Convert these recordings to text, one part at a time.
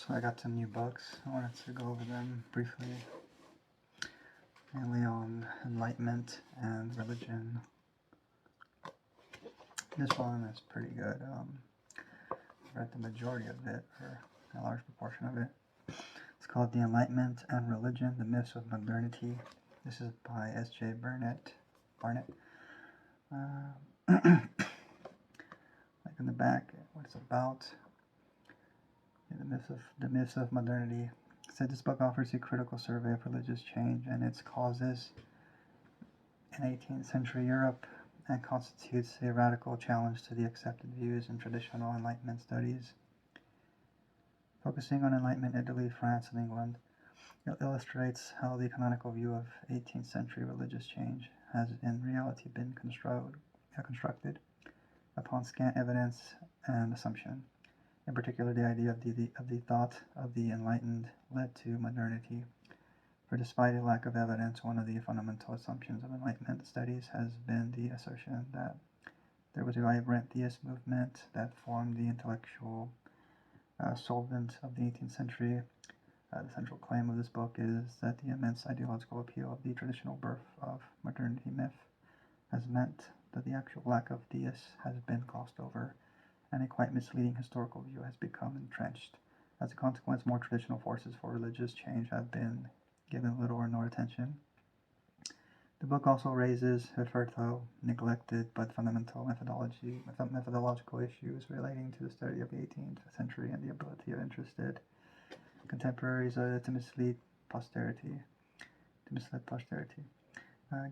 So I got some new books. I wanted to go over them briefly, mainly on enlightenment and religion. This one is pretty good. I read the majority of it, or a large proportion of it. It's called The Enlightenment and Religion, The Myths of Modernity. This is by S.J. Barnett. Like in the back, what it's about. The myths of modernity. It said this book offers a critical survey of religious change and its causes in 18th century Europe and constitutes a radical challenge to the accepted views in traditional Enlightenment studies. Focusing on Enlightenment Italy, France, and England, it illustrates how the canonical view of 18th century religious change has in reality been constructed upon scant evidence and assumption. In particular, the idea of the thought of the enlightened led to modernity. For despite a lack of evidence, one of the fundamental assumptions of Enlightenment studies has been the assertion that there was a vibrant theist movement that formed the intellectual solvent of the 18th century. The central claim of this book is that the immense ideological appeal of the traditional birth of modernity myth has meant that the actual lack of theists has been glossed over, and a quite misleading historical view has become entrenched. As a consequence, more traditional forces for religious change have been given little or no attention. The book also raises hitherto neglected but fundamental methodological issues relating to the study of the 18th century and the ability of interested contemporaries to mislead posterity.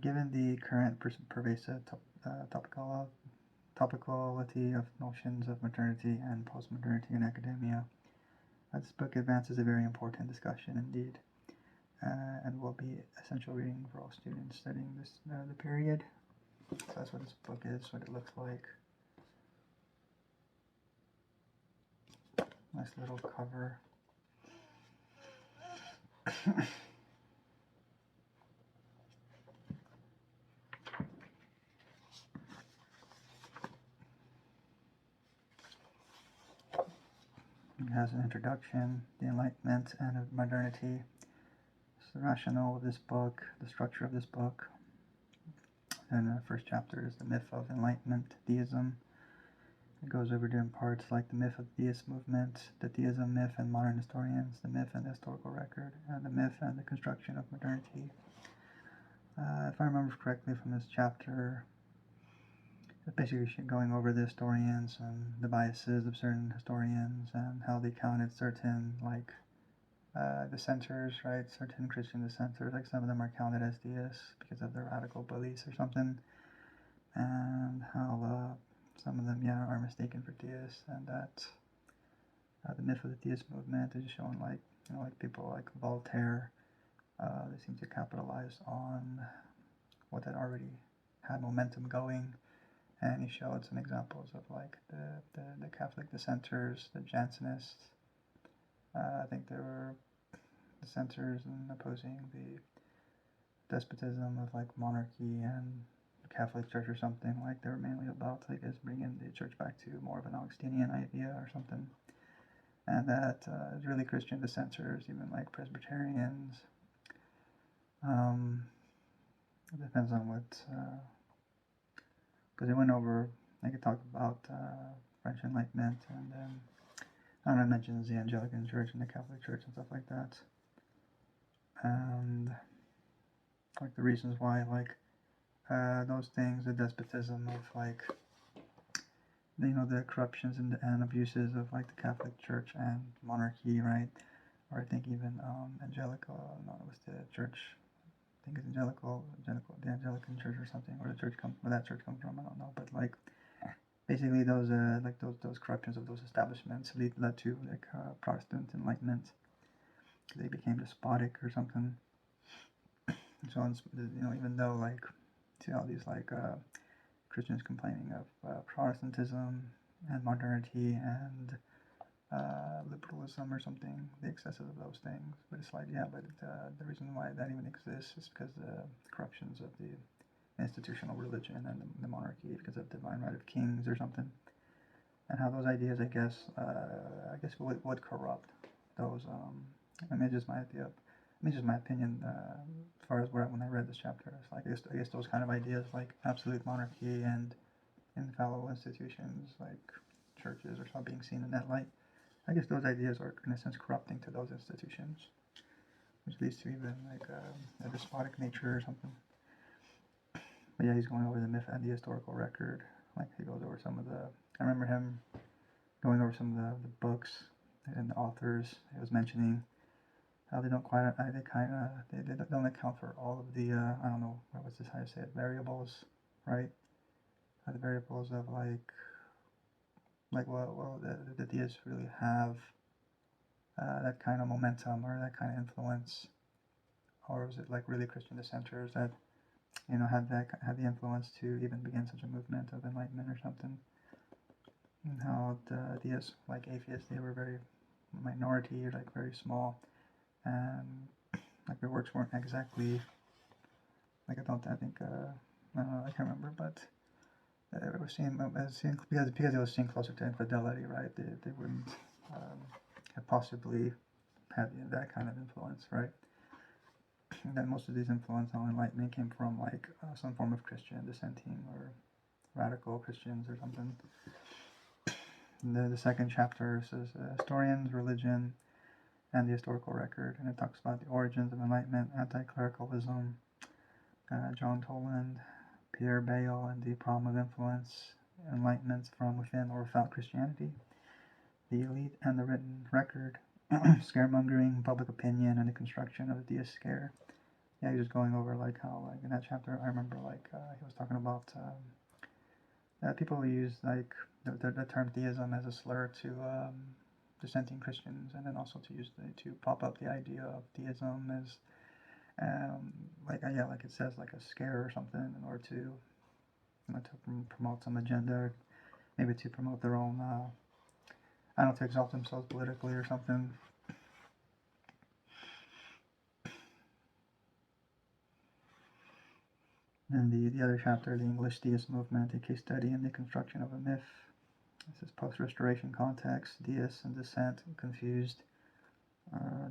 Given the current pervasive topicality of notions of modernity and postmodernity in academia, this book advances a very important discussion indeed, and will be essential reading for all students studying the period. So that's what this book is, what it looks like. Nice little cover. It has an introduction, the Enlightenment and modernity. So the rationale of this book, the structure of this book. And the first chapter is the myth of Enlightenment, theism. It goes over different parts like the myth of the theist movement, the theism myth and modern historians, the myth and the historical record, and the myth and the construction of modernity. If I remember correctly from this chapter, it's basically going over the historians and the biases of certain historians and how they counted certain dissenters, right? Certain Christian dissenters, like some of them are counted as deists because of their radical beliefs or something, and how some of them, are mistaken for deists, and that the myth of the theist movement is shown like people like Voltaire. They seem to capitalize on what had already had momentum going, and he showed some examples of like the Catholic dissenters, the Jansenists. I think there were dissenters in opposing the despotism of like monarchy and the Catholic Church or something. Like they were mainly about, I guess, bringing the church back to more of an Augustinian idea or something. And that is really Christian dissenters, even like Presbyterians. It depends on what, because they went over, I could talk about French Enlightenment, and then I don't know, it mentions the Anglican Church and the Catholic Church and stuff like that. And like the reasons why, like those things, the despotism of like, the corruptions and abuses of like the Catholic Church and monarchy, right? Or I think even it was the church. I think it's the Anglican Church or something, or where that church comes from. I don't know, but like basically those corruptions of those establishments led to like Protestant Enlightenment. They became despotic or something. So even though like see all these like Christians complaining of Protestantism and modernity and liberalism or something, the excesses of those things, but it's like the reason why that even exists is because the corruptions of the institutional religion and the monarchy, because of divine right of kings or something, and how those ideas, I guess would corrupt those. I mean, just my idea. I mean, just my opinion. As far as when I read this chapter, it's like I guess those kind of ideas like absolute monarchy and infallible institutions like churches are not being seen in that light. I guess those ideas are in a sense corrupting to those institutions, which leads to even like a despotic nature or something. But yeah, he's going over the myth and the historical record. Like he goes over some of the. I remember him going over some of the books and the authors. He was mentioning how they don't quite. They don't account for all of the. I don't know what's this how you say it, variables, right? The variables of the deists really have that kind of momentum or that kind of influence, or was it like really Christian dissenters that had the influence to even begin such a movement of enlightenment or something? And how the deists, like atheists, they were very minority or like very small, and like their works weren't exactly like I think I don't know, I can't remember, but they were seen because it was seen closer to infidelity, right? They wouldn't have possibly had that kind of influence, right? And then most of these influence on enlightenment came from like some form of Christian dissenting or radical Christians or something. And the second chapter says historians, religion, and the historical record, and it talks about the origins of enlightenment, anti-clericalism, John Toland, Pierre Bayle, and the problem of influence, enlightenment from within or without Christianity, the elite and the written record, scaremongering, public opinion, and the construction of the deist scare. Yeah, he was going over like how like in that chapter I remember like he was talking about people who use like the term deism as a slur to dissenting Christians, and then also to pop up the idea of deism as like it says like a scare or something in order to promote some agenda, or maybe to promote their own I don't know, to exalt themselves politically or something. And the other chapter, the English Deist Movement, a case study in the construction of a myth. This is post-restoration context, deists and dissent, confused.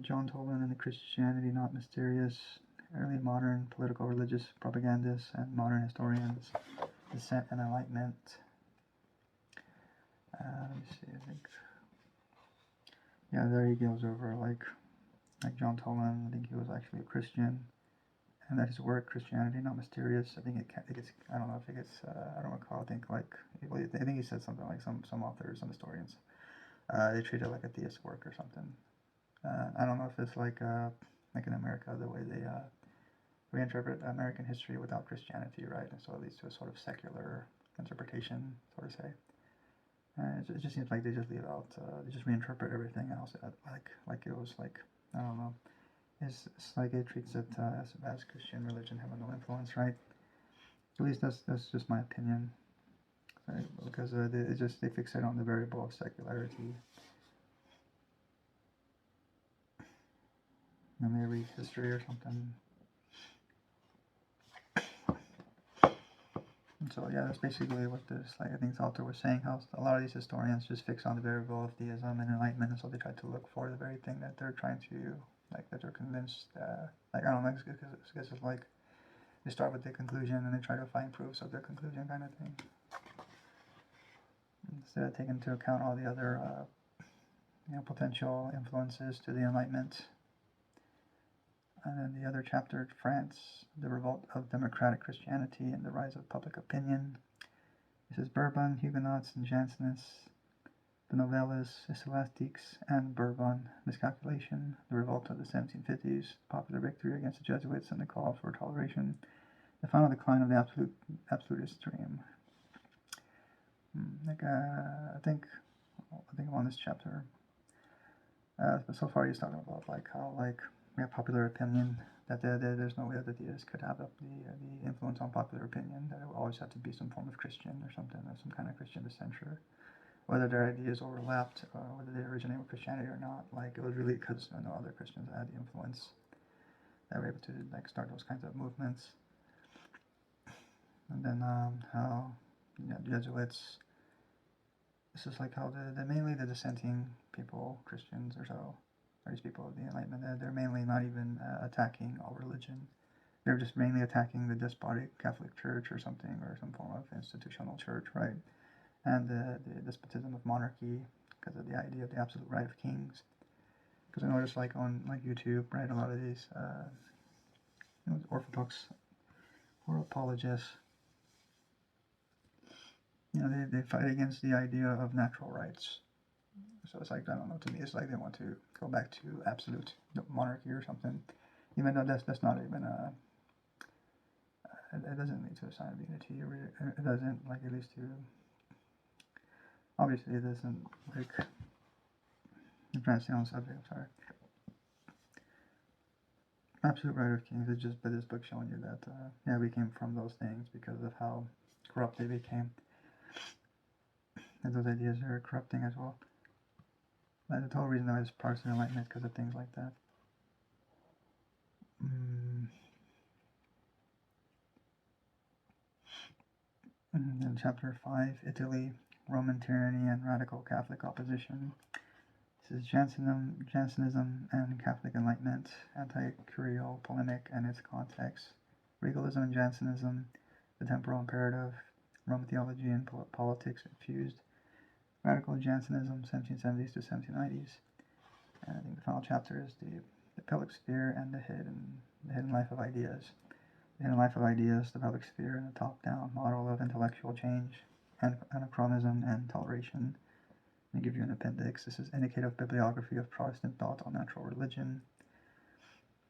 John Toland and the Christianity Not Mysterious, early modern political religious propagandists and modern historians, dissent and enlightenment. Let me see, I think. Yeah, there he goes over like John Toland. I think he was actually a Christian, and that his work Christianity Not Mysterious. I think it gets. I don't know if it gets. I don't recall. I think he said something like some authors and historians. They treat it like a theist work or something. I don't know if it's like in America the way they reinterpret American history without Christianity, right? And so it leads to a sort of secular interpretation, sort of say. It just seems like they just leave out, they just reinterpret everything else like it was like I don't know. It's like it treats it as Christian religion having no influence, right? At least that's just my opinion, right? Because they fixate on the variable of secularity. And they read history or something. And so yeah, that's basically what this I think the author was saying. How a lot of these historians just fix on the variable of deism and enlightenment, and so they try to look for the very thing that they're trying to that they're convinced. I don't know, it's like they start with the conclusion and they try to find proofs of their conclusion, kind of thing, instead of taking into account all the other potential influences to the Enlightenment. And then the other chapter, France, the revolt of democratic Christianity and the rise of public opinion. This is Bourbon, Huguenots, and Jansenists, the Novellas, Scholastiques, and Bourbon, Miscalculation, the revolt of the 1750s, popular victory against the Jesuits, and the call for toleration, the final decline of the absolutist dream. I think I'm on this chapter. But so far he's talking about how popular opinion, that there's no way that the deists could have the influence on popular opinion, that it would always have to be some form of Christian or something, or some kind of Christian dissenter, whether their ideas overlapped, whether they originate with Christianity or not. Like it was really because no other Christians had the influence that were able to start those kinds of movements. And then how Jesuits. This is like how the mainly the dissenting people, Christians or so, for these people of the Enlightenment. They're mainly not even attacking all religion. They're just mainly attacking the despotic Catholic Church or something, or some form of institutional church, right? And the despotism of monarchy, because of the idea of the absolute right of kings. Because I noticed, like on like YouTube, right, a lot of these Orthodox or apologists, they fight against the idea of natural rights. So it's like, I don't know, to me it's like they want to go back to absolute monarchy or something, even though that's not even it doesn't lead to a sign of unity. It doesn't, like, it leads to, obviously it doesn't, like, I'm trying to stay on the subject, I'm sorry. Absolute right of kings is just by this book showing you that, we came from those things because of how corrupt they became. And those ideas are corrupting as well. But the total reason why it's Protestant Enlightenment is because of things like that. In chapter 5, Italy, Roman tyranny and radical Catholic opposition. This is Jansenism and Catholic Enlightenment, anti-curial polemic and its context, regalism and Jansenism, the temporal imperative, Roman theology and politics infused, radical Jansenism, 1770s to 1790s. And I think the final chapter is the public sphere and the hidden life of ideas. The hidden life of ideas, the public sphere, and the top-down model of intellectual change, anachronism, and toleration. Let me give you an appendix. This is indicative bibliography of Protestant thought on natural religion.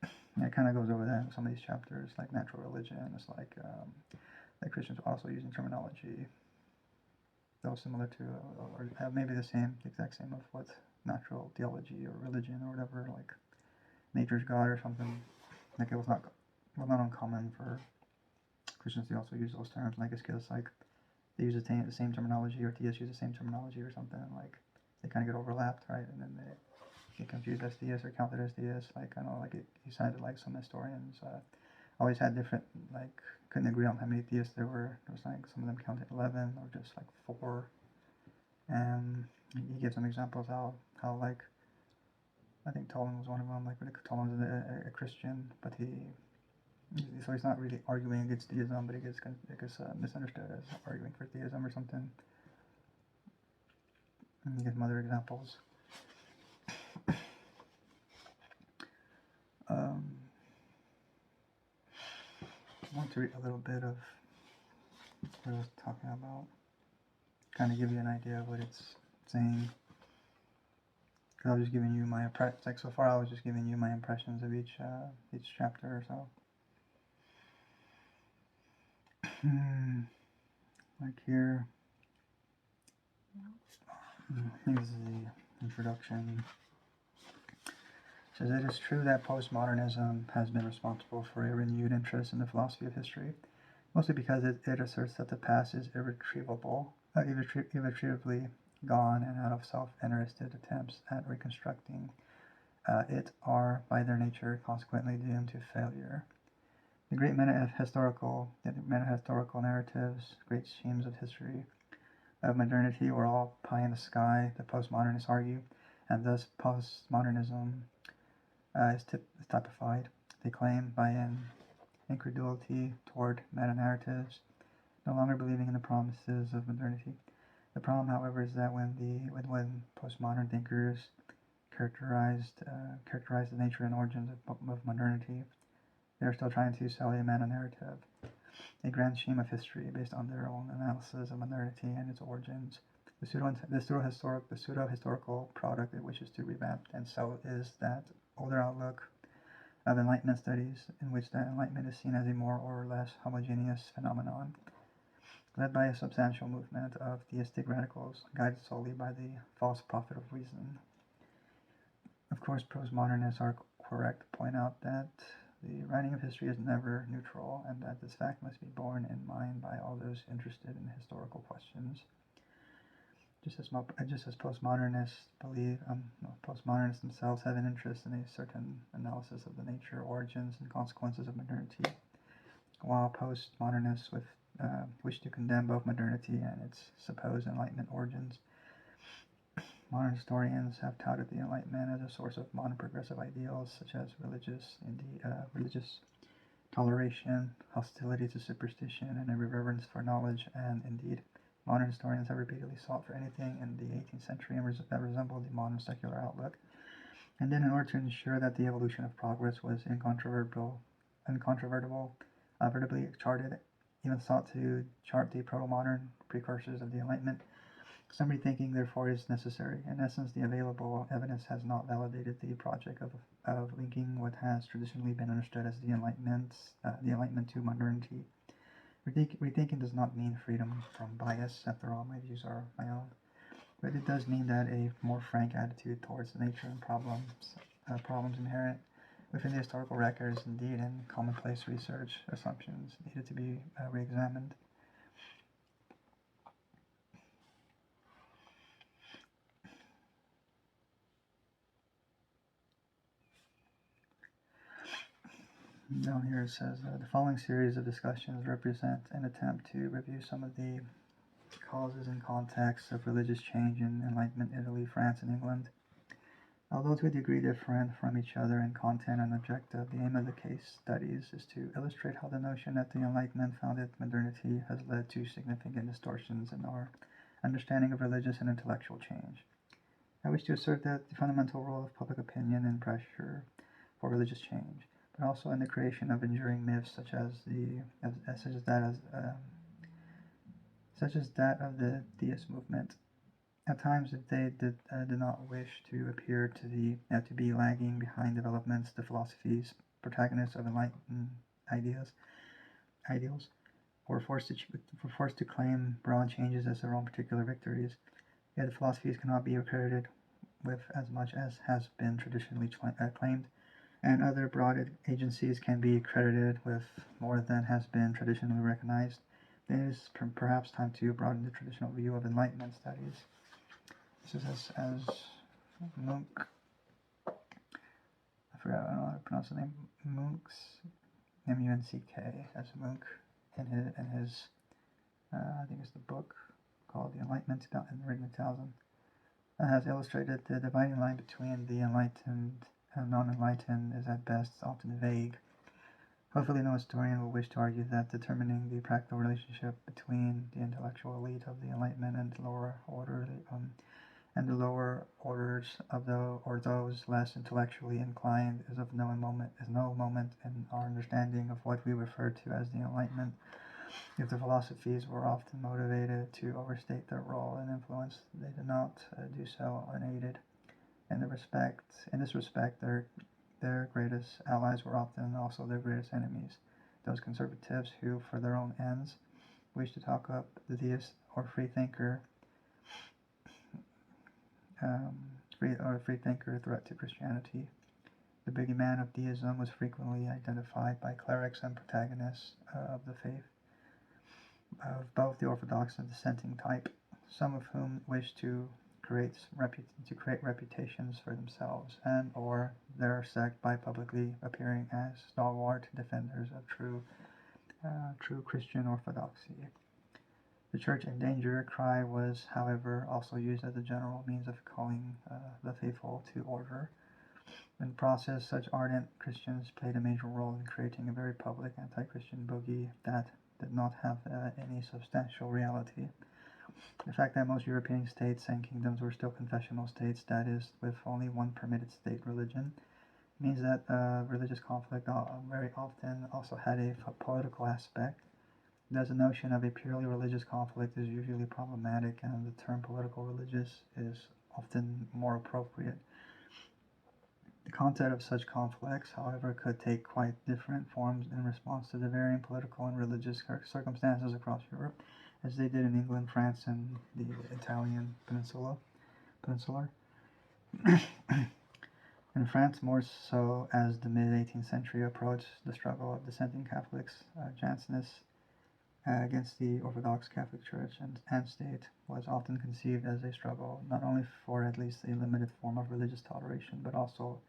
And it kind of goes over that in some of these chapters, like natural religion. It's like Christians are also using terminology that was similar to, or have maybe the exact same of what natural theology or religion or whatever, like nature's God or something. Like it was not uncommon for Christians to also use those terms. Like it's because like they use the same terminology, or theists use the same terminology or something, and like they kind of get overlapped, right? And then they get confused as theists or counted as theists. Like I know, like it sounded like some historians always had different, like couldn't agree on how many theists there were. There was like some of them counted 11 or just like 4. And he gives some examples how like I think Tolan was one of them. Like Tolan's a Christian, but so he's not really arguing against theism, but it gets misunderstood as arguing for theism or something. And you get some other examples. I want to read a little bit of what I was talking about, kind of give you an idea of what it's saying. Because I was just giving you my impressions. Like so far, I was just giving you my impressions of each chapter or so. Like here, here's the introduction. It says, it is true that postmodernism has been responsible for a renewed interest in the philosophy of history, mostly because it asserts that the past is irretrievably gone, and out of self-interested attempts at reconstructing it are, by their nature, consequently doomed to failure. The great meta-historical narratives, great schemes of history, of modernity were all pie in the sky, the postmodernists argue, and thus postmodernism is typified, they claim, by an incredulity toward meta-narratives, no longer believing in the promises of modernity. The problem, however, is that when postmodern thinkers characterize the nature and origins of modernity, they are still trying to sell a meta-narrative, a grand scheme of history based on their own analysis of modernity and its origins. The pseudo-historical product it wishes to revamp and sell is that older outlook of Enlightenment studies, in which the Enlightenment is seen as a more or less homogeneous phenomenon, led by a substantial movement of theistic radicals, guided solely by the false prophet of reason. Of course, postmodernists are correct to point out that the writing of history is never neutral, and that this fact must be borne in mind by all those interested in historical questions. Just as postmodernists believe, postmodernists themselves have an interest in a certain analysis of the nature, origins, and consequences of modernity, while postmodernists wish to condemn both modernity and its supposed Enlightenment origins. Modern historians have touted the Enlightenment as a source of modern progressive ideals such as religious toleration, hostility to superstition, and a reverence for knowledge, and indeed, modern historians have repeatedly sought for anything in the 18th century that resembled the modern secular outlook. And then, in order to ensure that the evolution of progress was incontrovertible, veritably charted, even sought to chart the proto-modern precursors of the Enlightenment. Some rethinking, therefore, is necessary. In essence, the available evidence has not validated the project of linking what has traditionally been understood as the Enlightenment to modernity. Rethinking does not mean freedom from bias. After all, my views are my own. But it does mean that a more frank attitude towards the nature and problems inherent within the historical records, indeed, and commonplace research assumptions needed to be re-examined. Down here it says, the following series of discussions represent an attempt to review some of the causes and contexts of religious change in Enlightenment Italy, France, and England. Although to a degree different from each other in content and objective, the aim of the case studies is to illustrate how the notion that the Enlightenment founded modernity has led to significant distortions in our understanding of religious and intellectual change. I wish to assert that the fundamental role of public opinion and pressure for religious change, but also in the creation of enduring myths such as that of the deist movement. At times, if they did not wish to appear to be lagging behind developments, the philosophies, protagonists of enlightened ideals, were forced to claim broad changes as their own particular victories. Yet the philosophies cannot be accredited with as much as has been traditionally claimed, and other broad agencies can be credited with more than has been traditionally recognized. Then it is perhaps time to broaden the traditional view of Enlightenment studies. This is as Munk, I forgot how to pronounce the name, M-U-N-C-K, as Munk in his I think it's the book called The Enlightenment, written in 2000, has illustrated the dividing line between the enlightened and non-enlightened is at best often vague. Hopefully no historian will wish to argue that determining the practical relationship between the intellectual elite of the Enlightenment and the lower orders of those less intellectually inclined is no moment in our understanding of what we refer to as the Enlightenment. If the philosophies were often motivated to overstate their role and influence, they did not do so unaided. In this respect, their greatest allies were often also their greatest enemies. Those conservatives who, for their own ends, wish to talk up the deist or free thinker threat to Christianity. The boogeyman of deism was frequently identified by clerics and protagonists of the faith, of both the Orthodox and dissenting type, some of whom wished to create reputations for themselves and or their sect by publicly appearing as stalwart defenders of true Christian orthodoxy. The church in danger cry was, however, also used as a general means of calling the faithful to order. In the process, such ardent Christians played a major role in creating a very public anti-Christian bogey that did not have any substantial reality. The fact that most European states and kingdoms were still confessional states, that is, with only one permitted state religion, means that religious conflict very often also had a political aspect. Thus, the notion of a purely religious conflict is usually problematic, and the term political religious is often more appropriate. The content of such conflicts, however, could take quite different forms in response to the varying political and religious circumstances across Europe, as they did in England, France, and the Italian peninsular. In France, more so as the mid-18th century approached, the struggle of dissenting Catholics, Jansenists, against the Orthodox Catholic Church and state was often conceived as a struggle not only for at least a limited form of religious toleration, but also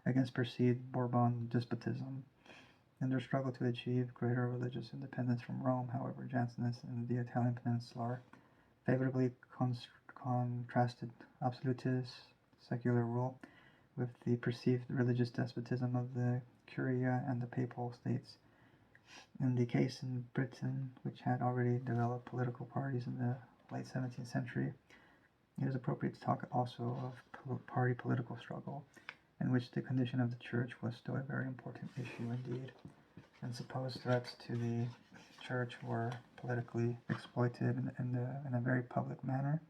against perceived Bourbon despotism. In their struggle to achieve greater religious independence from Rome, however, Jansenists in the Italian peninsula favorably contrasted absolutist secular rule with the perceived religious despotism of the Curia and the Papal States. In the case in Britain, which had already developed political parties in the late 17th century, it is appropriate to talk also of party political struggle, in which the condition of the Church was still a very important issue indeed, and supposed threats to the Church were politically exploited in a very public manner.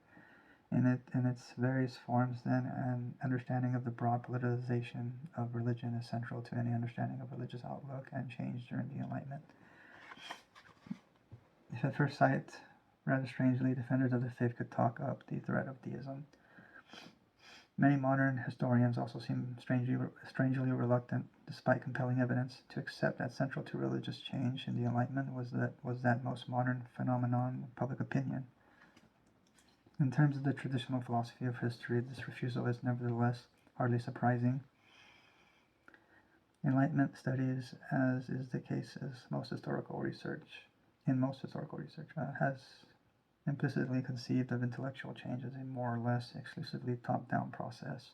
In its various forms, then, an understanding of the broad politicization of religion is central to any understanding of religious outlook and change during the Enlightenment. If at first sight, rather strangely, defenders of the faith could talk up the threat of deism, many modern historians also seem strangely reluctant, despite compelling evidence, to accept that central to religious change in the Enlightenment was that most modern phenomenon, public opinion. In terms of the traditional philosophy of history, this refusal is nevertheless hardly surprising. Enlightenment studies, as is the case in most historical research, has implicitly conceived of intellectual change as a more or less exclusively top-down process.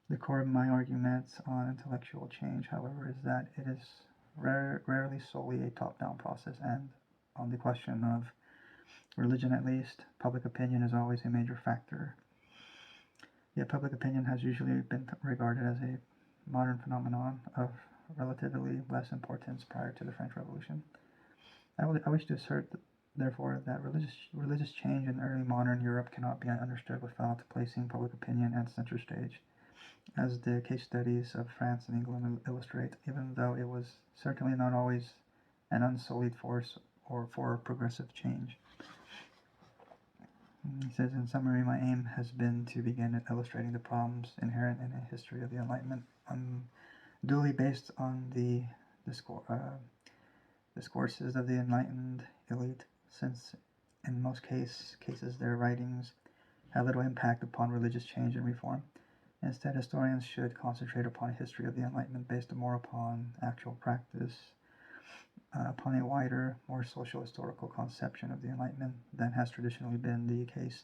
The core of my arguments on intellectual change, however, is that it is rarely solely a top-down process, and on the question of religion at least, public opinion is always a major factor. Yet public opinion has usually been regarded as a modern phenomenon of relatively less importance prior to the French Revolution. I wish to assert, therefore, that religious change in early modern Europe cannot be understood without placing public opinion at center stage, as the case studies of France and England illustrate, even though it was certainly not always an unsullied force or for progressive change. He says, in summary, my aim has been to begin at illustrating the problems inherent in a history of the Enlightenment, duly based on the discourses of the enlightened elite, since in most cases their writings have little impact upon religious change and reform. Instead, historians should concentrate upon a history of the Enlightenment based more upon actual practice, upon a wider, more social historical conception of the Enlightenment than has traditionally been the case.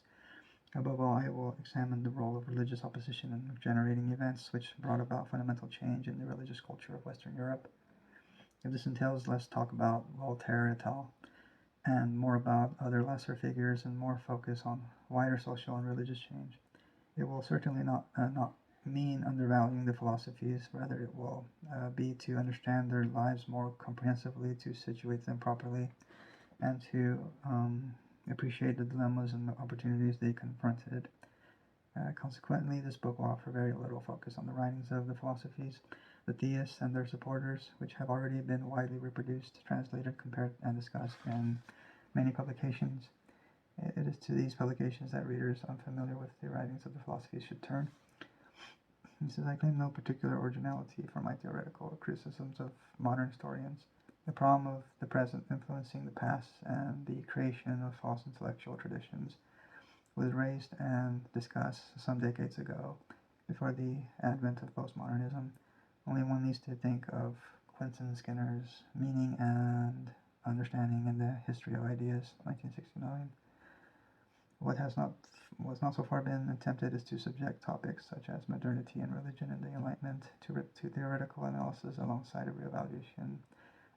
Above all, I will examine the role of religious opposition in generating events which brought about fundamental change in the religious culture of Western Europe. If this entails less talk about Voltaire et al., and more about other lesser figures and more focus on wider social and religious change, it will certainly not mean undervaluing the philosophies. Rather, it will be to understand their lives more comprehensively, to situate them properly, and to appreciate the dilemmas and the opportunities they confronted. Consequently, this book will offer very little focus on the writings of the philosophies, the theists and their supporters, which have already been widely reproduced, translated, compared, and discussed in many publications. It is to these publications that readers unfamiliar with the writings of the philosophies should turn. He says, I claim no particular originality for my theoretical criticisms of modern historians. The problem of the present influencing the past and the creation of false intellectual traditions was raised and discussed some decades ago, before the advent of postmodernism. Only one needs to think of Quentin Skinner's Meaning and Understanding in the History of Ideas, 1969. What has not so far been attempted is to subject topics such as modernity and religion in the Enlightenment to theoretical analysis alongside a reevaluation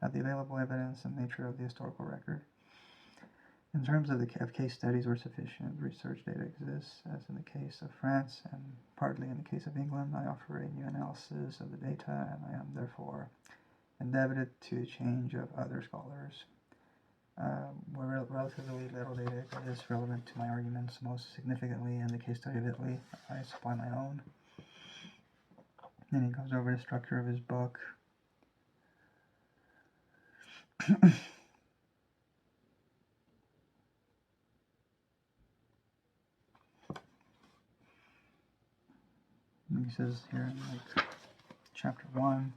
of the available evidence and nature of the historical record. In terms of case studies where sufficient research data exists, as in the case of France and partly in the case of England, I offer a new analysis of the data, and I am therefore indebted to the change of other scholars. Where relatively little data is relevant to my arguments, most significantly in the case study of Italy, I supply my own. Then he goes over the structure of his book. He says here in chapter 1,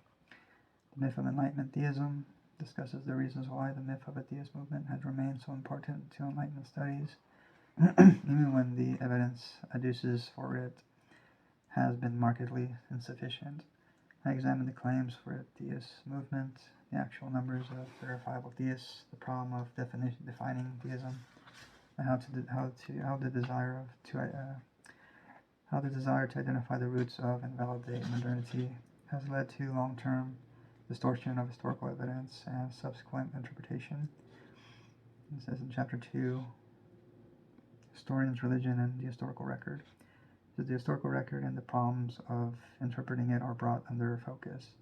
the myth of Enlightenment theism discusses the reasons why the myth of a theist movement has remained so important to Enlightenment studies, even when the evidence adduces for it has been markedly insufficient. I examine the claims for a theist movement, the actual numbers of verifiable theists, the problem of defining theism, how the desire to identify the roots of and validate modernity has led to long-term distortion of historical evidence and subsequent interpretation. It says in chapter 2, historians, religion, and the historical record. The historical record and the problems of interpreting it are brought under focus.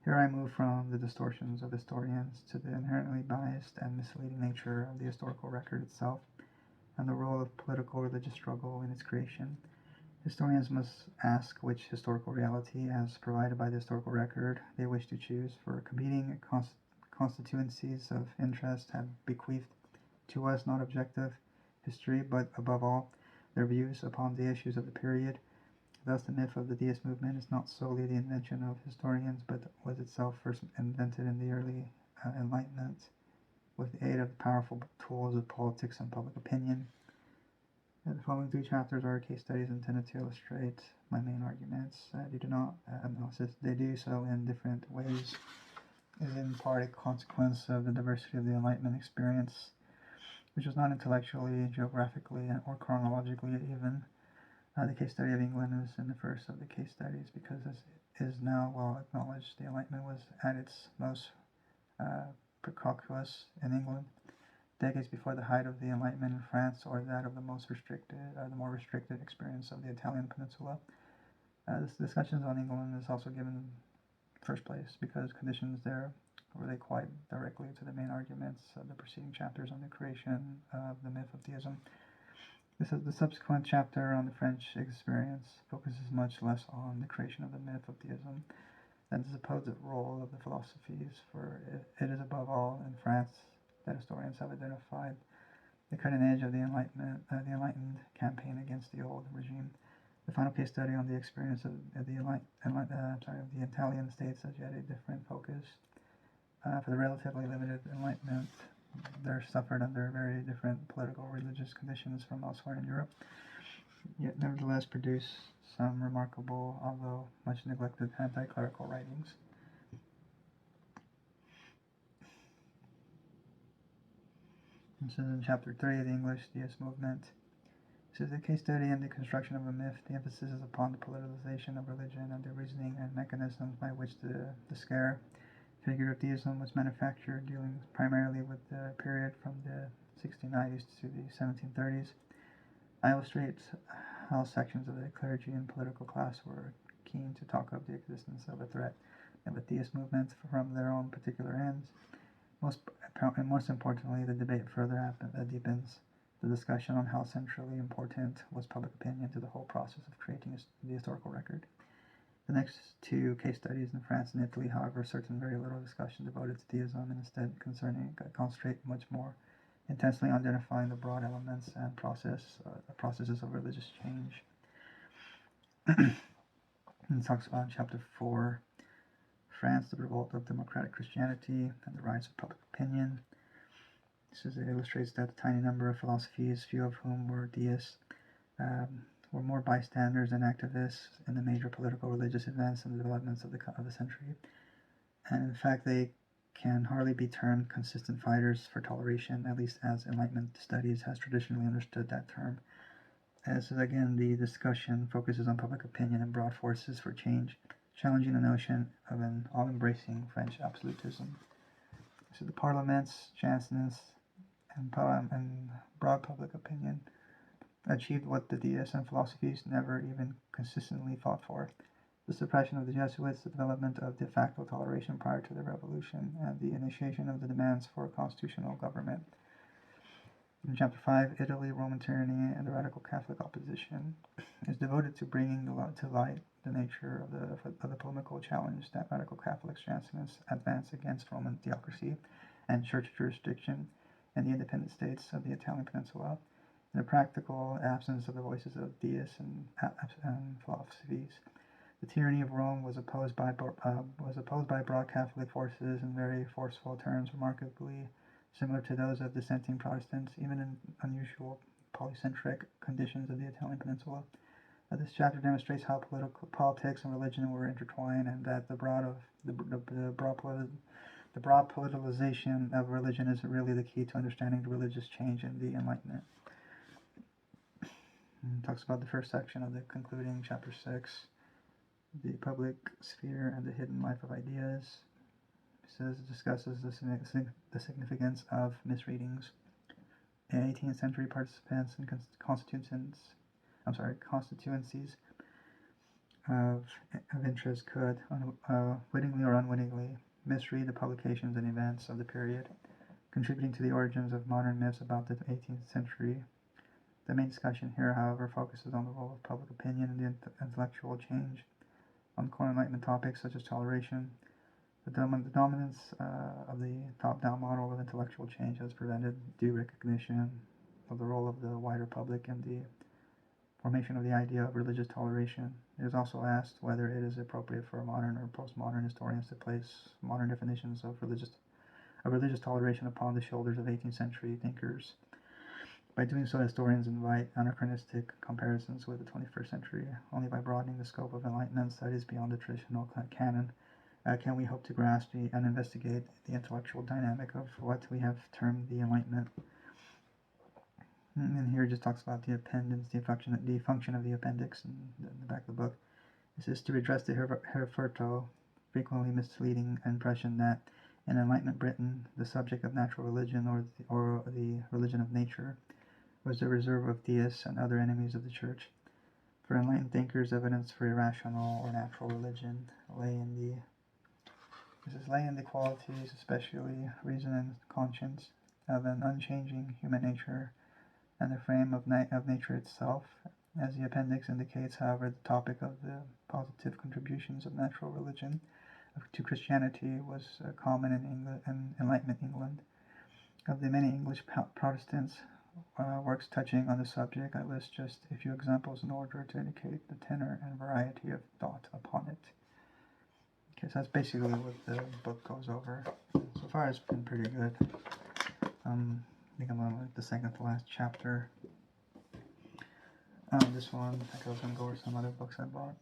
Here I move from the distortions of historians to the inherently biased and misleading nature of the historical record itself and the role of political religious struggle in its creation. Historians must ask which historical reality, as provided by the historical record, they wish to choose, for competing constituencies of interest have bequeathed to us not objective history, but above all, their views upon the issues of the period. Thus, the myth of the deist movement is not solely the invention of historians, but was itself first invented in the early Enlightenment with the aid of the powerful tools of politics and public opinion. The following 3 chapters are case studies intended to illustrate my main arguments. They do not analysis. They do so in different ways. It is in part a consequence of the diversity of the Enlightenment experience, which was not intellectually, geographically, or chronologically even. The case study of England is in the first of the case studies because, as is now well acknowledged, the Enlightenment was at its most precocious in England, decades before the height of the Enlightenment in France, or that of the more restricted experience of the Italian peninsula. This discussions on England is also given first place because conditions there relate quite directly to the main arguments of the preceding chapters on the creation of the myth of deism. The subsequent chapter on the French experience focuses much less on the creation of the myth of deism than the supposed role of the philosophies, for it is above all in France that historians have identified the cutting edge of the enlightened campaign against the old regime. The final case study on the experience of the Italian states has yet a different focus. For the relatively limited Enlightenment, they're suffered under very different political religious conditions from elsewhere in Europe, yet nevertheless produce some remarkable, although much neglected, anti-clerical writings. This is in chapter 3 of the English Deist Movement. This is a case study in the construction of a myth. The emphasis is upon the politicization of religion and the reasoning and mechanisms by which the scare figure of deism was manufactured, dealing primarily with the period from the 1690s to the 1730s. I illustrate how sections of the clergy and political class were keen to talk of the existence of a threat of a deist movement from their own particular ends. Most importantly, the debate further deepens the discussion on how centrally important was public opinion to the whole process of creating the historical record. The next 2 case studies in France and Italy, however, certain very little discussion devoted to deism, and instead concentrate much more intensely on identifying the broad elements and processes of religious change. And talks about in chapter 4, France, the revolt of democratic Christianity and the rise of public opinion. It illustrates that a tiny number of philosophies, few of whom were deists, were more bystanders than activists in the major political religious events and the developments of the century. And in fact, they can hardly be termed consistent fighters for toleration, at least as Enlightenment studies has traditionally understood that term. As again, the discussion focuses on public opinion and broad forces for change, challenging the notion of an all-embracing French absolutism. So the parliaments, chancellors, and broad public opinion achieved what the deists and philosophies never even consistently fought for: the suppression of the Jesuits, the development of de facto toleration prior to the revolution, and the initiation of the demands for a constitutional government. In chapter 5, Italy, Roman tyranny, and the radical Catholic opposition is devoted to bringing to light the nature of the polemical challenge that radical Catholic chancellors advance against Roman theocracy and church jurisdiction in the independent states of the Italian peninsula, in the practical absence of the voices of deists and philosophies. The tyranny of Rome was opposed by broad Catholic forces in very forceful terms, remarkably similar to those of dissenting Protestants, even in unusual polycentric conditions of the Italian peninsula. This chapter demonstrates how politics and religion were intertwined, and that the broad The broad politicalization of religion is really the key to understanding the religious change in the Enlightenment. It talks about the first section of the concluding chapter 6, the public sphere and the hidden life of ideas. It discusses the significance of misreadings. 18th century participants in constituencies of interest could, wittingly or unwittingly, misread the publications and events of the period, contributing to the origins of modern myths about the 18th century. The main discussion here, however, focuses on the role of public opinion in the intellectual change, on core Enlightenment topics such as toleration. The dominance of the top-down model of intellectual change has prevented due recognition of the role of the wider public in the formation of the idea of religious toleration. It is also asked whether it is appropriate for modern or postmodern historians to place modern definitions of religious toleration upon the shoulders of 18th century thinkers. By doing so, historians invite anachronistic comparisons with the 21st century. Only by broadening the scope of Enlightenment studies beyond the traditional canon can we hope to grasp and investigate the intellectual dynamic of what we have termed the Enlightenment. And here it just talks about the appendix, the function of the appendix in the back of the book. This is to redress the hitherto frequently misleading impression that in Enlightenment Britain, the subject of natural religion or the religion of nature was the reserve of deists and other enemies of the Church. For enlightened thinkers, evidence for irrational or natural religion lay in the qualities, especially reason and conscience, of an unchanging human nature and the frame of nature itself. As the appendix indicates, however, the topic of the positive contributions of natural religion to Christianity was common in Enlightenment England. Of the many English Protestants works touching on the subject, I list just a few examples in order to indicate the tenor and variety of thought upon it. Okay, so that's basically what the book goes over. So far it's been pretty good. I think I'm on the second to last chapter. This one, I think I was going to go over some other books I bought.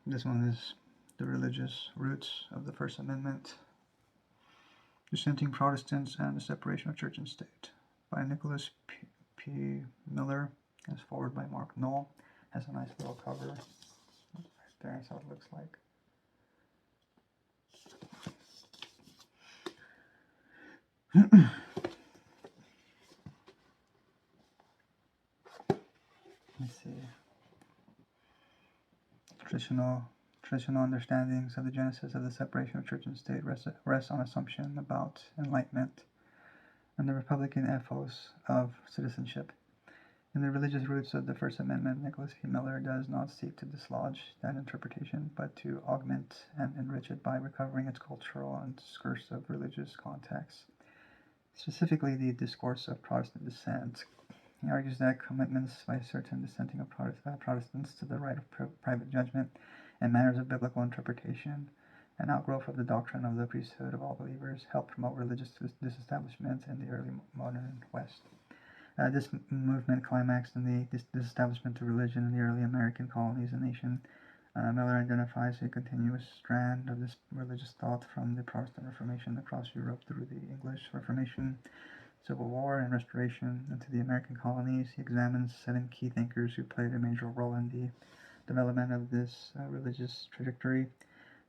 This one is The Religious Roots of the First Amendment, Dissenting Protestants and the Separation of Church and State, by Nicholas P. Miller, as forward by Mark Knoll. Has a nice little cover. Right there, that's how it looks like. Let's see. Traditional understandings of the genesis of the separation of church and state rest on assumption about enlightenment and the Republican ethos of citizenship. In the religious roots of the First Amendment, Nicholas P. Miller does not seek to dislodge that interpretation, but to augment and enrich it by recovering its cultural and discursive religious context, specifically the discourse of Protestant dissent. He argues that commitments by certain dissenting of Protestants to the right of private judgment and matters of biblical interpretation, an outgrowth of the doctrine of the priesthood of all believers, helped promote religious disestablishment in the early modern West. This movement climaxed in the disestablishment of religion in the early American colonies and nation. Miller identifies a continuous strand of this religious thought from the Protestant Reformation across Europe through the English Reformation, Civil War, and Restoration into the American colonies. He examines 7 key thinkers who played a major role in the development of this religious trajectory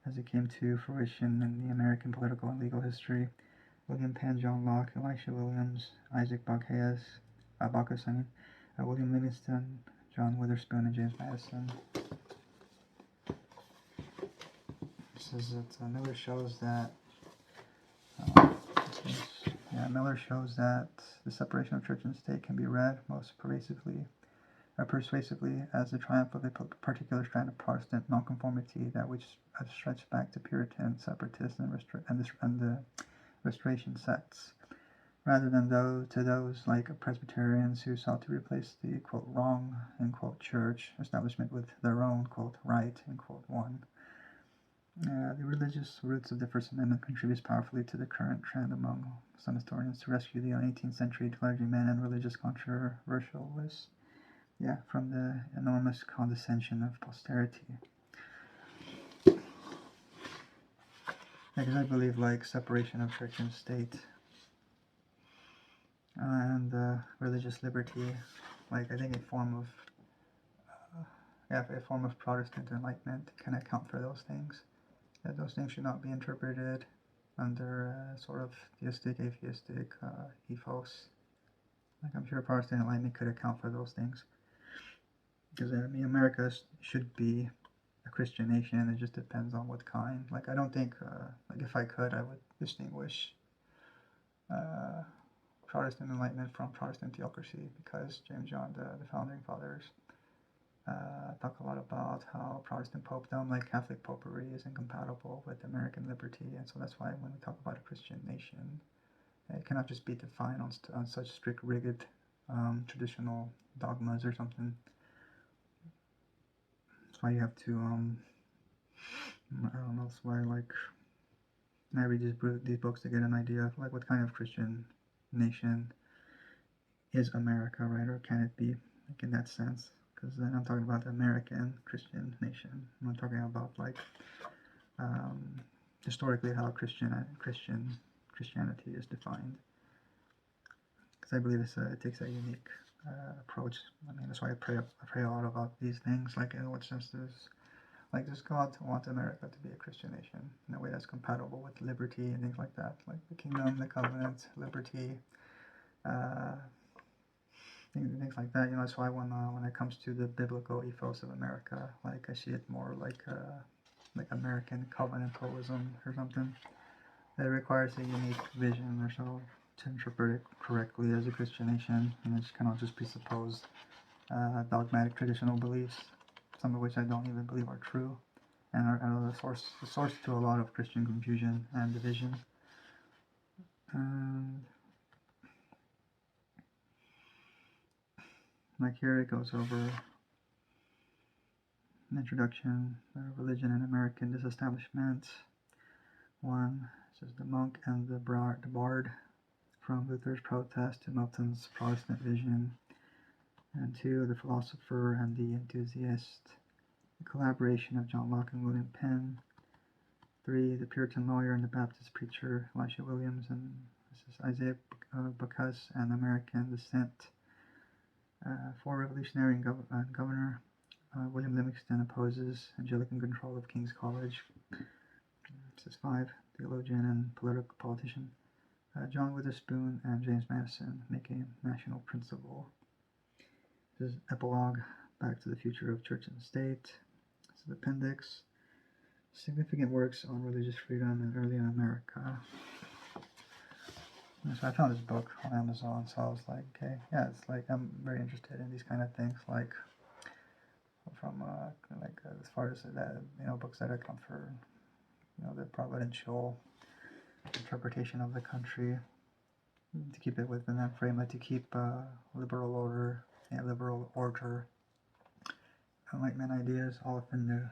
as it came to fruition in the American political and legal history. William Penn, John Locke, Elisha Williams, Isaac Bacchus, William Livingston, John Witherspoon, and James Madison. It says that Miller shows that the separation of church and state can be read most persuasively as the triumph of a particular strand of Protestant nonconformity, that which stretched back to Puritan, separatist, and the Restoration sects, rather than those like Presbyterians who sought to replace the quote wrong end quote church establishment with their own quote right end quote one. The religious roots of the First Amendment contributes powerfully to the current trend among some historians to rescue the 18th century clergymen and religious controversialists, from the enormous condescension of posterity. because I believe like separation of church and state and religious liberty, like I think a form of Protestant enlightenment can account for those things. That those things should not be interpreted under sort of theistic, atheistic ethos. Like I'm sure Protestant enlightenment could account for those things. Because I mean, America should be a Christian nation. It just depends on what kind. Like I don't think, like if I could, I would distinguish uh, Protestant enlightenment from Protestant theocracy, because James John, the founding fathers, talk a lot about how Protestant popedom, like Catholic popery, is incompatible with American liberty, and so that's why when we talk about a Christian nation, it cannot just be defined on such strict, rigid, traditional dogmas or something. That's why you have to, I don't know, that's why, like, I read these books to get an idea of, like, what kind of Christian nation is America, right? Or can it be, like, in that sense? Because then I'm talking about the American Christian nation. I'm not talking about, like, historically how Christianity is defined. Because I believe it takes a unique approach. I mean, that's why I pray a lot about these things. Like, in what sense does God want America to be a Christian nation in a way that's compatible with liberty and things like that, like the kingdom, the covenant, liberty, things like that. That's why when it comes to the biblical ethos of America, like I see it more like American covenantalism or something. It requires a unique vision or so to interpret it correctly as a Christian nation, and it cannot just presuppose dogmatic traditional beliefs, some of which I don't even believe are true, and are the source to a lot of Christian confusion and division. And like here it goes over an introduction, religion and American disestablishment. 1 says the monk and the bard, from Luther's protest to Milton's Protestant vision. And 2, the philosopher and the enthusiast, the collaboration of John Locke and William Penn. 3, the Puritan lawyer and the Baptist preacher, Elisha Williams, and this is Isaiah Backus and American descent. 4, revolutionary and governor, William Livingston opposes Anglican control of King's College. This is 5, theologian and political politician, John Witherspoon and James Madison make a national principle. This is epilogue, Back to the Future of Church and State. This is appendix, significant works on religious freedom in early America. So I found this book on Amazon, so I was like, okay, yeah, it's like I'm very interested in these kind of things, like from as far as that, books that account for the providential interpretation of the country, to keep it within that frame, like to keep liberal order, Enlightenment ideas all within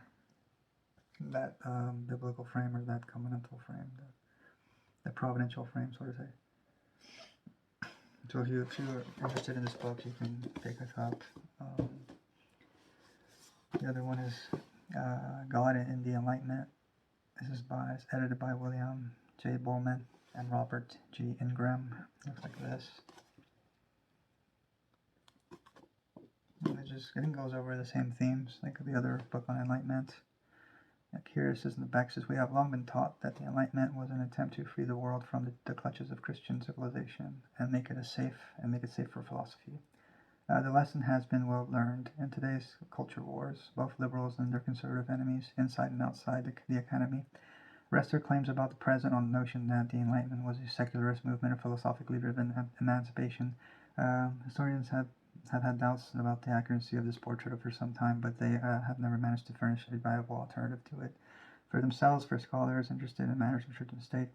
that biblical frame, or that covenantal frame, the providential frame, so to say. So if you're interested in this book, you can pick it up. The other one is God in the Enlightenment. This is edited by William J. Bowman and Robert G. Ingram. Looks like this. And it goes over the same themes like the other book on Enlightenment. Like here it says in the back, says, we have long been taught that the Enlightenment was an attempt to free the world from the clutches of Christian civilization and make it safe for philosophy. The lesson has been well learned. In today's culture wars, both liberals and their conservative enemies, inside and outside the academy, rest their claims about the present on the notion that the Enlightenment was a secularist movement or philosophically driven emancipation. Historians have had doubts about the accuracy of this portrait for some time, but they have never managed to furnish a viable alternative to it. For themselves, for scholars interested in matters of church and state,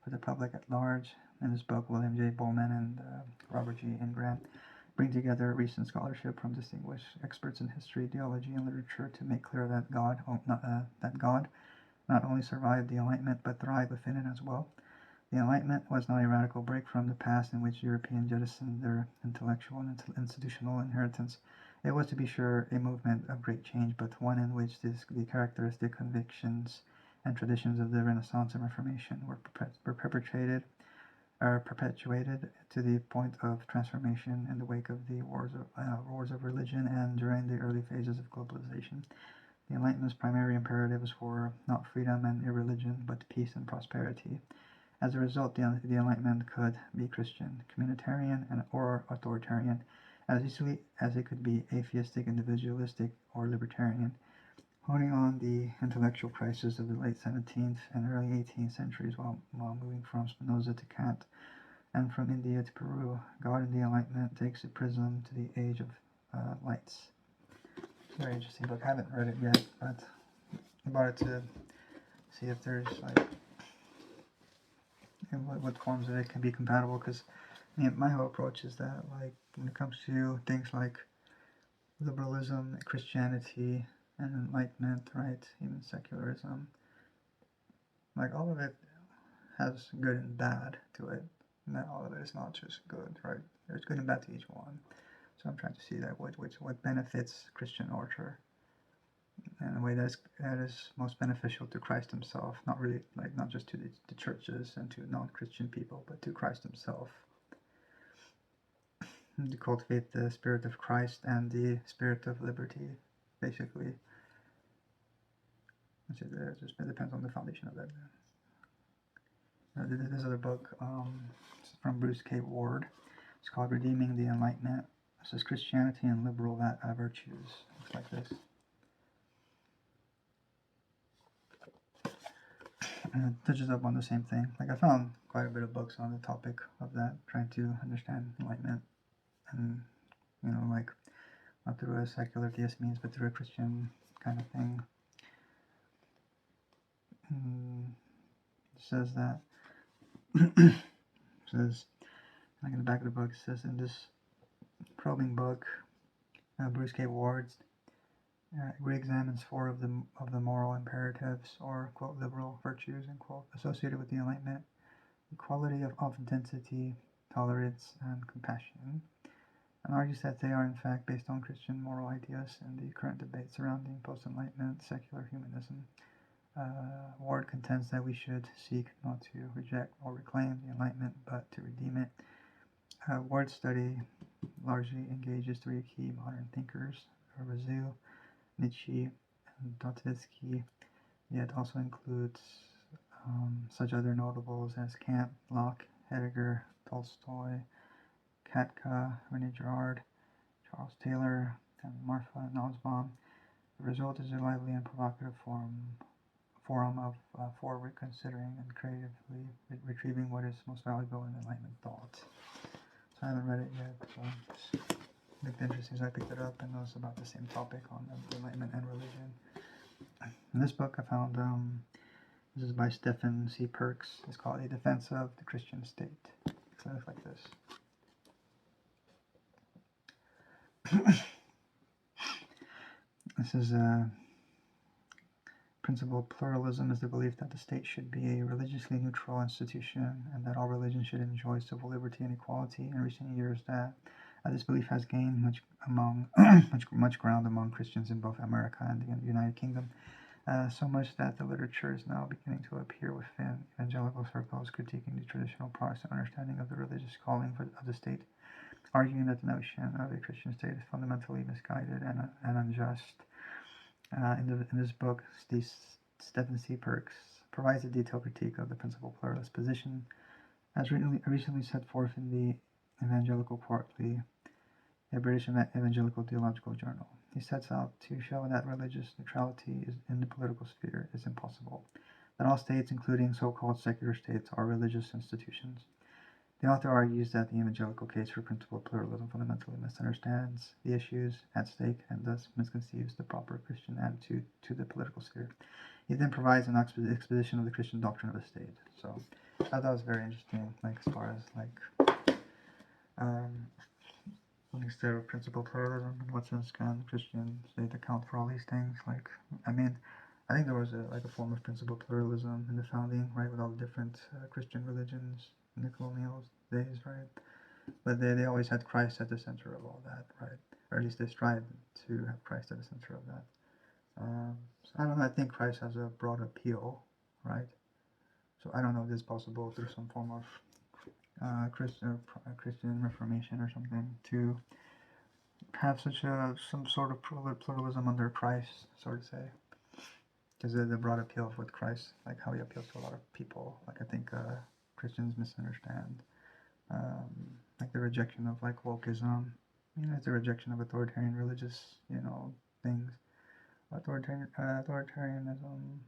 for the public at large, in this book, William J. Bowman and Robert G. Ingram bring together recent scholarship from distinguished experts in history, theology, and literature to make clear that God not only survived the Enlightenment but thrived within it as well. The Enlightenment was not a radical break from the past in which Europeans jettisoned their intellectual and institutional inheritance. It was, to be sure, a movement of great change, but one in which the characteristic convictions and traditions of the Renaissance and Reformation were perpetuated to the point of transformation in the wake of the wars of religion and during the early phases of globalization. The Enlightenment's primary imperatives were not freedom and irreligion, but peace and prosperity. As a result, the Enlightenment could be Christian, communitarian, or authoritarian, as easily as it could be atheistic, individualistic, or libertarian. Honing on the intellectual crisis of the late 17th and early 18th centuries while moving from Spinoza to Kant and from India to Peru, God in the Enlightenment takes a prism to the age of lights. It's a very interesting book. I haven't read it yet, but I bought it to see if there's like what forms of it can be compatible, because my whole approach is that like when it comes to things like liberalism, Christianity, and Enlightenment, right, even secularism, like all of it has good and bad to it, and that all of it is not just good, right? There's good and bad to each one. So I'm trying to see that what benefits Christian order in a way that is most beneficial to Christ himself, not really like not just to the churches and to non-Christian people, but to Christ himself. To cultivate the spirit of Christ and the spirit of liberty, basically. It just depends on the foundation of that. This other book from Bruce K. Ward. It's called Redeeming the Enlightenment. It says Christianity and Liberal Virtues. Looks like this. And it touches up on the same thing. Like I found quite a bit of books on the topic of that, trying to understand enlightenment, and like not through a secular theist means, but through a Christian kind of thing. It says that. It says, like in the back of the book, it says in this probing book, Bruce K. Ward re-examines 4 of the moral imperatives, or quote liberal virtues, end quote, associated with the Enlightenment: equality of authenticity, tolerance, and compassion, and argues that they are in fact based on Christian moral ideas in the current debate surrounding post-Enlightenment secular humanism. Ward contends that we should seek not to reject or reclaim the Enlightenment, but to redeem it. Ward's study largely engages 3 key modern thinkers, Rousseau, Nietzsche, and Dostoevsky, yet also includes such other notables as Kant, Locke, Heidegger, Tolstoy, Katka, Rene Girard, Charles Taylor, and Martha Nussbaum. The result is a lively and provocative forum for reconsidering and creatively retrieving what is most valuable in Enlightenment thought. So I haven't read it yet, so it looked interesting, so I picked it up, and it was about the same topic on Enlightenment and religion. In this book I found, this is by Stephen C. Perks. It's called A Defense of the Christian State. So it looks like this. This is principled pluralism is the belief that the state should be a religiously neutral institution and that all religions should enjoy civil liberty and equality. In recent years, this belief has gained much ground among Christians in both America and the United Kingdom, so much that the literature is now beginning to appear within evangelical circles critiquing the traditional Protestant understanding of the religious calling of the state, arguing that the notion of a Christian state is fundamentally misguided and unjust. In this book, Stephen C. Perks provides a detailed critique of the principled pluralist position, as recently set forth in the Evangelical Quarterly, a British evangelical theological journal. He sets out to show that religious neutrality in the political sphere is impossible, that all states, including so-called secular states, are religious institutions. The author argues that the evangelical case for principled pluralism fundamentally misunderstands the issues at stake and thus misconceives the proper Christian attitude to the political sphere. He then provides an exposition of the Christian doctrine of the state. So I thought that was very interesting, like as far as like instead of principled pluralism, in what sense can the Christian state account for all these things? Like, I mean, I think there was a form of principled pluralism in the founding, right, with all the different Christian religions in the colonial days, right? But they always had Christ at the center of all that, right? Or at least they strived to have Christ at the center of that. So I don't know, I think Christ has a broad appeal, right? So I don't know if this is possible through some form of Christian Reformation or something to have such some sort of pluralism under Christ, so to say, because the broad appeal with Christ, like how he appeals to a lot of people. Like I think Christians misunderstand, like the rejection of like wokeism. It's the rejection of authoritarian religious, things. Authoritarianism,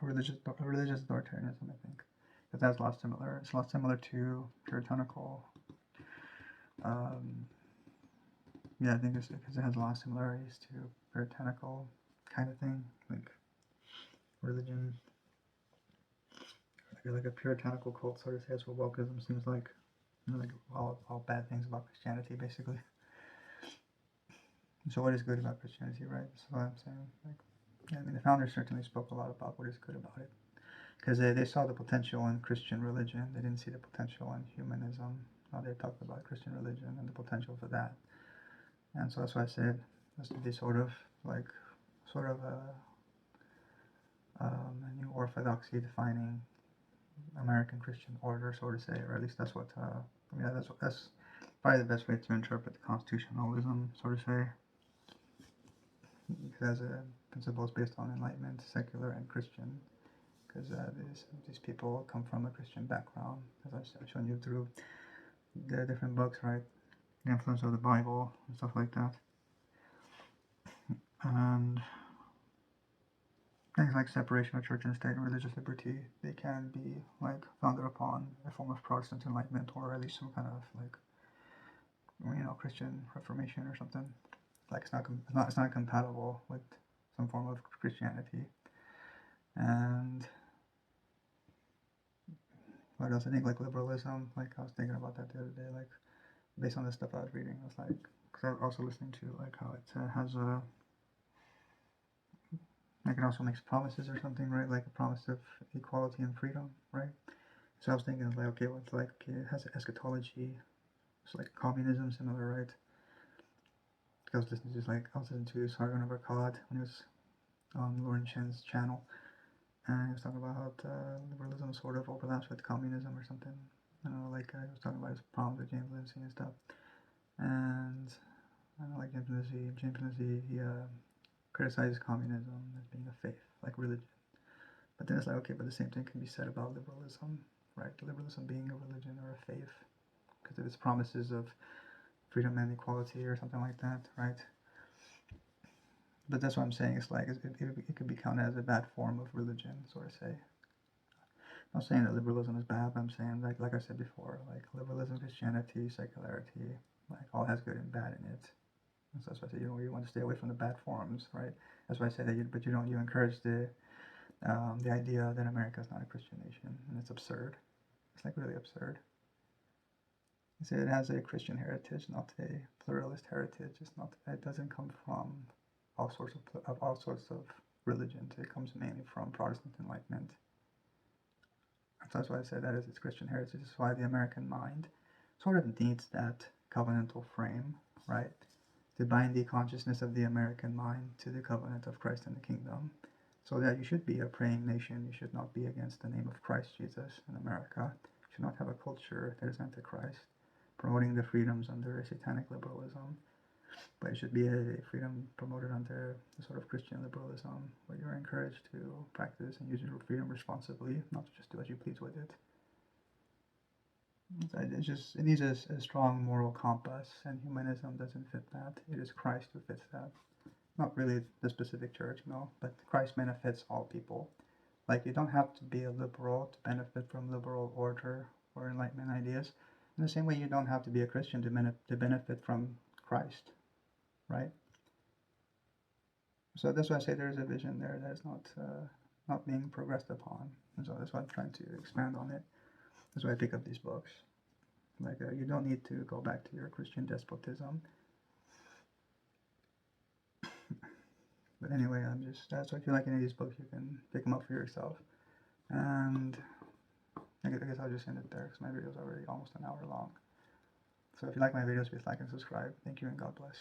religious authoritarianism, I think. But that's a lot similar. It's a lot similar to puritanical. Yeah, I think it's because it has a lot of similarities to puritanical kind of thing, like religion, like a puritanical cult sort of says what wokeism seems like, like all bad things about Christianity, basically. So what is good about Christianity, right? That's what I'm saying. Like, yeah, I mean, the founders certainly spoke a lot about what is good about it, because they saw the potential in Christian religion. They didn't see the potential in humanism. Now they talked about Christian religion and the potential for that. And so that's why I said this to be sort of a new orthodoxy defining American Christian order, so to say, or at least that's what. That's probably the best way to interpret the constitutionalism, so to say, because a principle is based on Enlightenment, secular, and Christian. Because these people come from a Christian background, as I've shown you through the different books, right? The influence of the Bible and stuff like that. And things like separation of church and state and religious liberty, they can be like founded upon a form of Protestant Enlightenment, or at least some kind of like Christian Reformation or something. Like it's not compatible with some form of Christianity. And what else? I think like liberalism. Like I was thinking about that the other day. Like based on the stuff I was reading, I was like, because I was also listening to like how it has a like it also makes promises or something, right? Like a promise of equality and freedom, right? So I was thinking, like, okay, well, it's like, okay, it has eschatology. It's like communism, similar, right? Because I was listening to Sargon of Akkad when he was on Lauren Chen's channel, and he was talking about how liberalism sort of overlaps with communism or something. Like he was talking about his problems with James Lindsay and stuff. And I don't know, like James Lindsay, he criticizes communism as being a faith, like religion. But then it's like, okay, but the same thing can be said about liberalism, right? Liberalism being a religion or a faith, because of its promises of freedom and equality or something like that, right? But that's what I'm saying. It's like it could be counted as a bad form of religion, sort of say. I'm not saying that liberalism is bad, but I'm saying, like I said before, like liberalism, Christianity, secularity, like all has good and bad in it. And so that's why I say you want to stay away from the bad forms, right? That's why I say that you encourage the idea that America is not a Christian nation, and it's absurd. It's like really absurd. You say it has a Christian heritage, not a pluralist heritage. It doesn't come from all sorts of religions. It comes mainly from Protestant Enlightenment. So that's why I say that is its Christian heritage. That's why the American mind sort of needs that covenantal frame, right? To bind the consciousness of the American mind to the covenant of Christ and the kingdom. So that you should be a praying nation. You should not be against the name of Christ Jesus in America. You should not have a culture that is antichrist, promoting the freedoms under a satanic liberalism. But it should be a freedom promoted under the sort of Christian liberalism, where you're encouraged to practice and use your freedom responsibly, not to just do as you please with it. It needs a strong moral compass, and humanism doesn't fit that. It is Christ who fits that. Not really the specific church, but Christ benefits all people. Like, you don't have to be a liberal to benefit from liberal order or Enlightenment ideas. In the same way, you don't have to be a Christian to benefit from Christ, right? So that's why I say there's a vision there that is not being progressed upon. And so that's why I'm trying to expand on it. That's why I pick up these books. Like, you don't need to go back to your Christian despotism. But anyway, so if you like any of these books, you can pick them up for yourself. And I guess I'll just end it there, because my video is already almost an hour long. So if you like my videos, please like and subscribe. Thank you, and God bless.